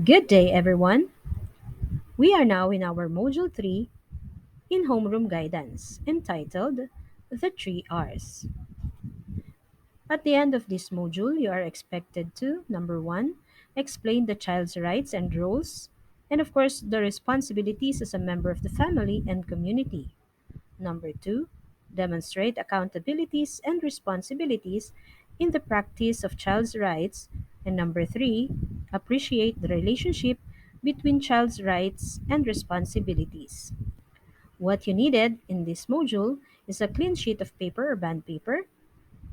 Good day, everyone. We are now in our Module 3 in Homeroom Guidance, entitled The Three R's. At the end of this module, you are expected to number 1, explain the child's rights and roles, and of course, the responsibilities as a member of the family and community. Number 2, demonstrate accountabilities and responsibilities in the practice of child's rights. And number 3, appreciate the relationship between child's rights and responsibilities. What you needed in this module is a clean sheet of paper or band paper,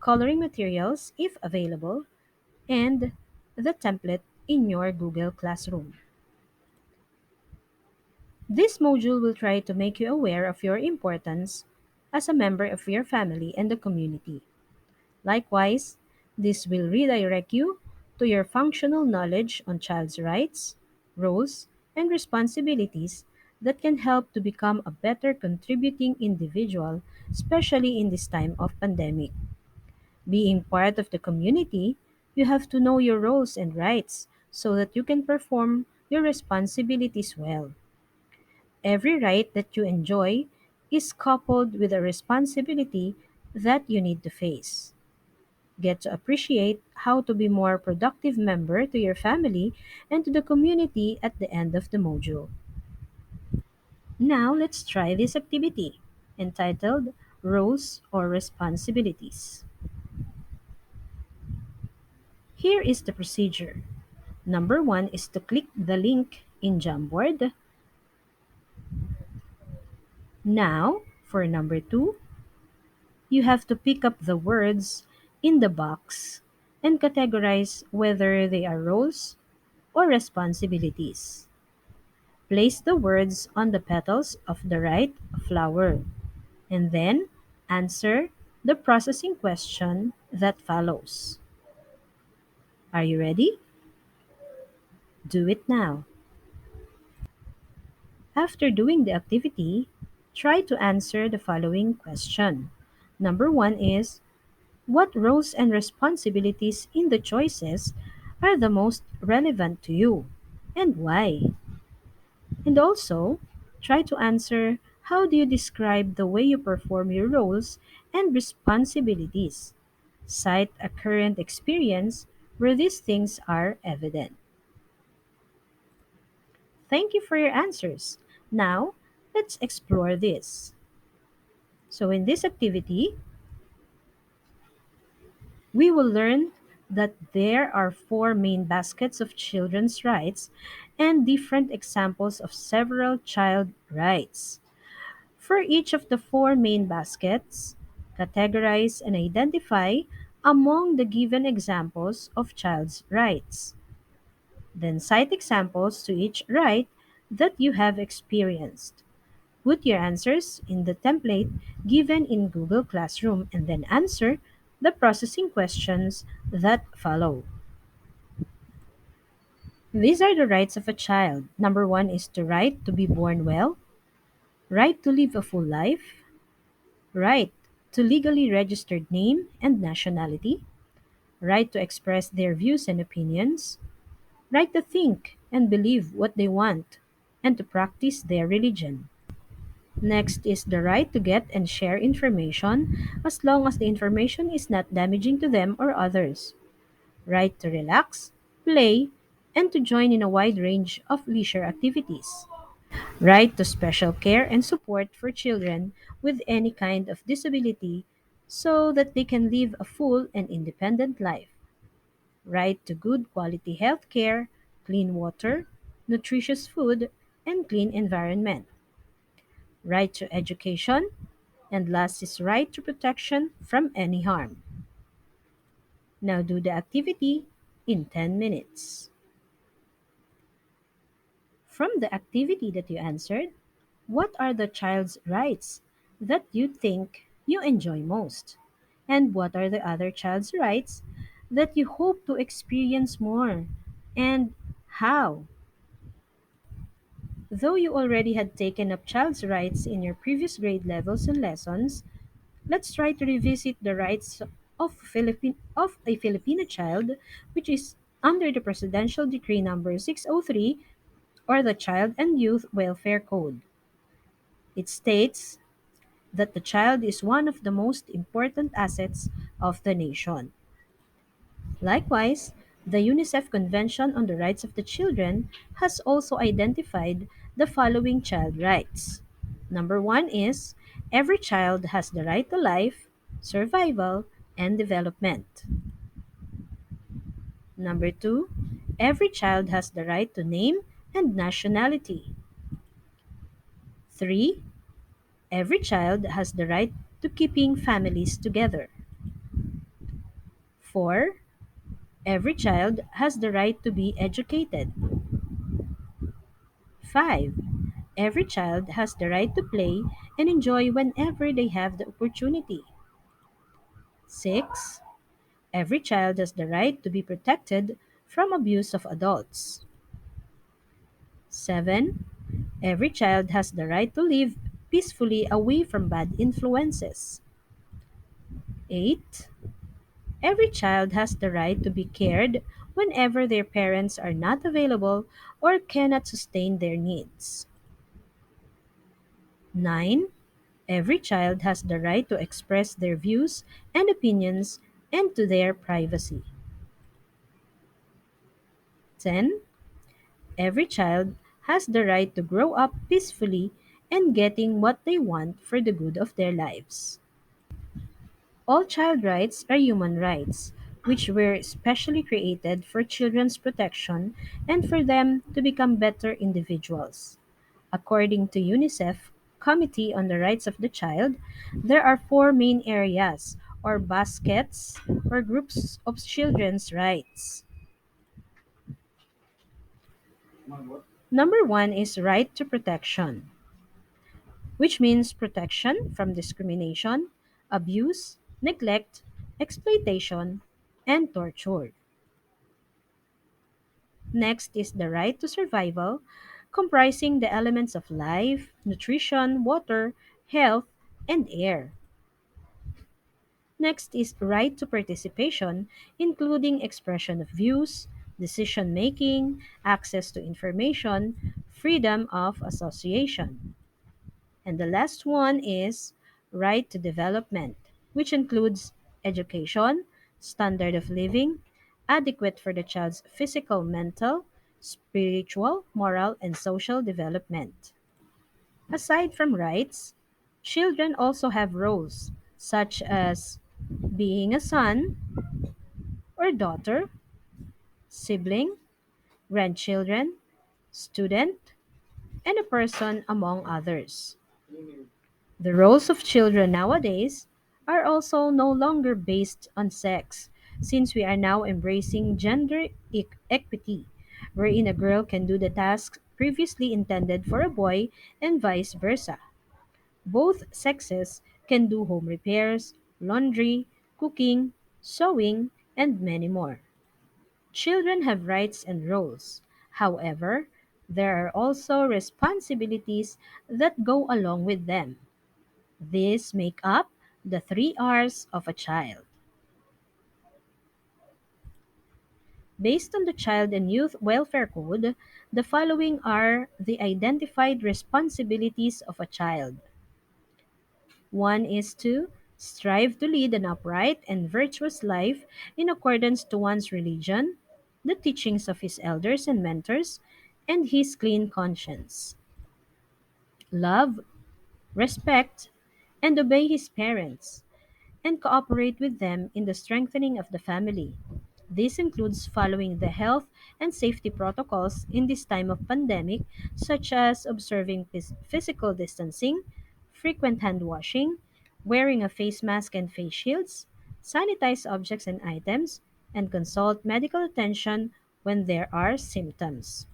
coloring materials if available, and the template in your Google Classroom. This module will try to make you aware of your importance as a member of your family and the community. Likewise, this will redirect you to your functional knowledge on child's rights, roles, and responsibilities that can help to become a better contributing individual, especially in this time of pandemic. Being part of the community, you have to know your roles and rights so that you can perform your responsibilities well. Every right that you enjoy is coupled with a responsibility that you need to face. Get to appreciate how to be more productive member to your family and to the community at the end of the module. Now let's try this activity entitled Roles or Responsibilities. Here is the procedure. Number 1 is to click the link in Jamboard. Now, for number 2, you have to pick up the words in the box and categorize whether they are roles or responsibilities. Place the words on the petals of the right flower and then answer the processing question that follows. Are you ready? Do it now. After doing the activity, try to answer the following question. Number 1 is, what roles and responsibilities in the choices are the most relevant to you and why? And also, try to answer, how do you describe the way you perform your roles and responsibilities? Cite a current experience where these things are evident. Thank you for your answers. Now, let's explore this. So, in this activity, we will learn that there are four main baskets of children's rights and different examples of several child rights. For each of the four main baskets, categorize and identify among the given examples of child's rights. Then cite examples to each right that you have experienced. Put your answers in the template given in Google Classroom and then answer the processing questions that follow. These are the rights of a child. Number 1 is the right to be born well, right to live a full life, right to legally registered name and nationality, right to express their views and opinions, right to think and believe what they want, and to practice their religion. Next is the right to get and share information as long as the information is not damaging to them or others. Right to relax, play, and to join in a wide range of leisure activities. Right to special care and support for children with any kind of disability so that they can live a full and independent life. Right to good quality health care, clean water, nutritious food, and clean environment. Right to education, and last is right to protection from any harm. Now do the activity in 10 minutes. From the activity that you answered, what are the child's rights that you think you enjoy most? And what are the other child's rights that you hope to experience more? And how? Though you already had taken up child's rights in your previous grade levels and lessons, let's try to revisit the rights of a Filipino child, which is under the Presidential Decree number 603 or the Child and Youth Welfare Code. It states that the child is one of the most important assets of the nation. Likewise, the UNICEF Convention on the Rights of the Children has also identified the following child rights. Number one is every child has the right to life, survival, and development. Number two, every child has the right to name and nationality. Three, every child has the right to keeping families together. Four, every child has the right to be educated. 5. Every child has the right to play and enjoy whenever they have the opportunity. 6. Every child has the right to be protected from abuse of adults. 7. Every child has the right to live peacefully away from bad influences. 8. Every child has the right to be cared whenever their parents are not available or cannot sustain their needs. 9. Every child has the right to express their views and opinions and to their privacy. 10. Every child has the right to grow up peacefully and getting what they want for the good of their lives. All child rights are human rights, which were specially created for children's protection and for them to become better individuals. According to UNICEF Committee on the Rights of the Child, there are four main areas or baskets or groups of children's rights. Number one is right to protection, which means protection from discrimination, abuse, neglect, exploitation, and torture. Next is the right to survival, comprising the elements of life, nutrition, water, health, and air. Next is right to participation, including expression of views, decision making, access to information, freedom of association. And the last one is right to development, which includes education, standard of living, adequate for the child's physical, mental, spiritual, moral, and social development. Aside from rights, children also have roles, such as being a son or daughter, sibling, grandchildren, student, and a person among others. The roles of children nowadays are also no longer based on sex, since we are now embracing gender equity, wherein a girl can do the tasks previously intended for a boy and vice versa. Both sexes can do home repairs, laundry, cooking, sewing, and many more. Children have rights and roles. However, there are also responsibilities that go along with them. These make up the three R's of a child. Based on the Child and Youth Welfare Code, the following are the identified responsibilities of a child. One is to strive to lead an upright and virtuous life in accordance to one's religion, the teachings of his elders and mentors, and his clean conscience. Love, respect, and obey his parents, and cooperate with them in the strengthening of the family. This includes following the health and safety protocols in this time of pandemic, such as observing physical distancing, frequent hand washing, wearing a face mask and face shields, sanitize objects and items, and consult medical attention when there are symptoms.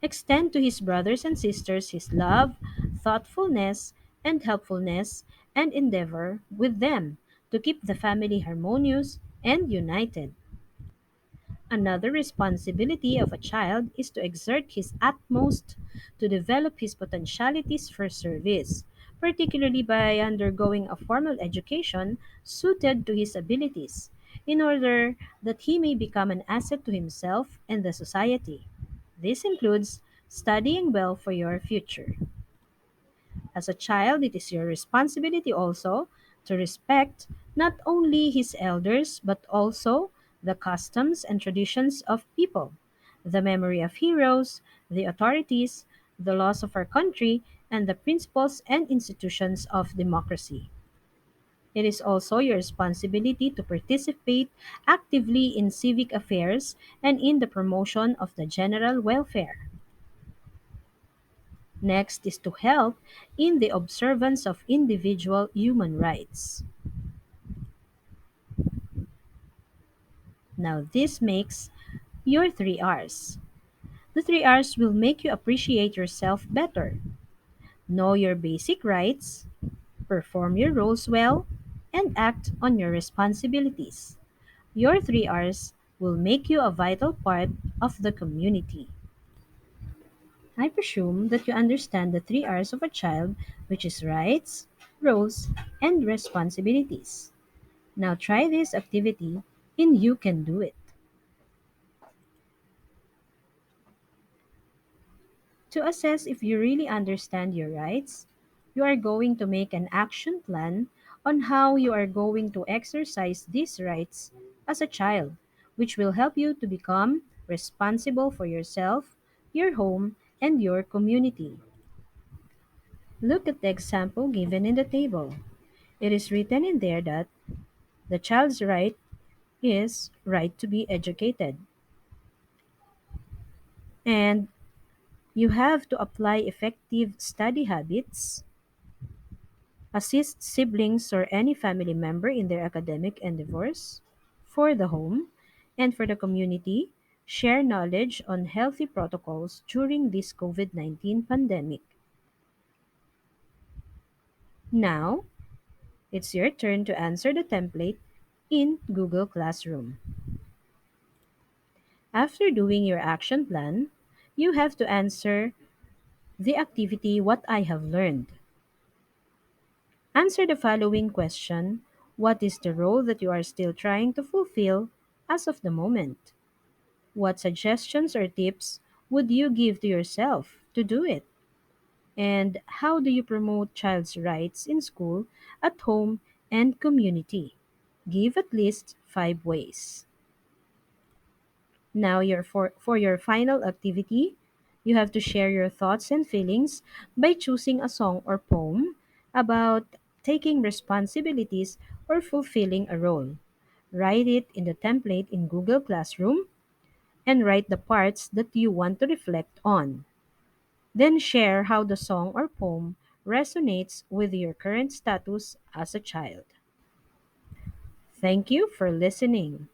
Extend to his brothers and sisters his love, thoughtfulness, and helpfulness, and endeavor with them to keep the family harmonious and united. Another responsibility of a child is to exert his utmost to develop his potentialities for service, particularly by undergoing a formal education suited to his abilities. in order that he may become an asset to himself and the society. This includes studying well for your future. As a child, it is your responsibility also to respect not only his elders but also the customs and traditions of people, the memory of heroes, the authorities, the laws of our country, and the principles and institutions of democracy. It is also your responsibility to participate actively in civic affairs and in the promotion of the general welfare. Next is to help in the observance of individual human rights. Now, this makes your 3 R's. The 3 R's will make you appreciate yourself better, know your basic rights, perform your roles well, and act on your responsibilities. Your 3 R's will make you a vital part of the community. I presume that you understand the 3 R's of a child, which is rights, roles, and responsibilities. Now try this activity and you can do it. To assess if you really understand your rights, you are going to make an action plan on how you are going to exercise these rights as a child, which will help you to become responsible for yourself, your home, and your community. Look at the example given in the table. It is written in there that the child's right is right to be educated. And you have to apply effective study habits, assist siblings or any family member in their academic endeavors, for the home, and for the community, share knowledge on healthy protocols during this COVID-19 pandemic. Now, it's your turn to answer the template in Google Classroom. After doing your action plan, you have to answer the activity What I Have Learned. Answer the following question: what is the role that you are still trying to fulfill as of the moment? What suggestions or tips would you give to yourself to do it? And how do you promote child's rights in school, at home, and community? Give at least 5 ways. Now, for your final activity, you have to share your thoughts and feelings by choosing a song or poem about taking responsibilities or fulfilling a role. Write it in the template in Google Classroom and write the parts that you want to reflect on. Then share how the song or poem resonates with your current status as a child. Thank you for listening.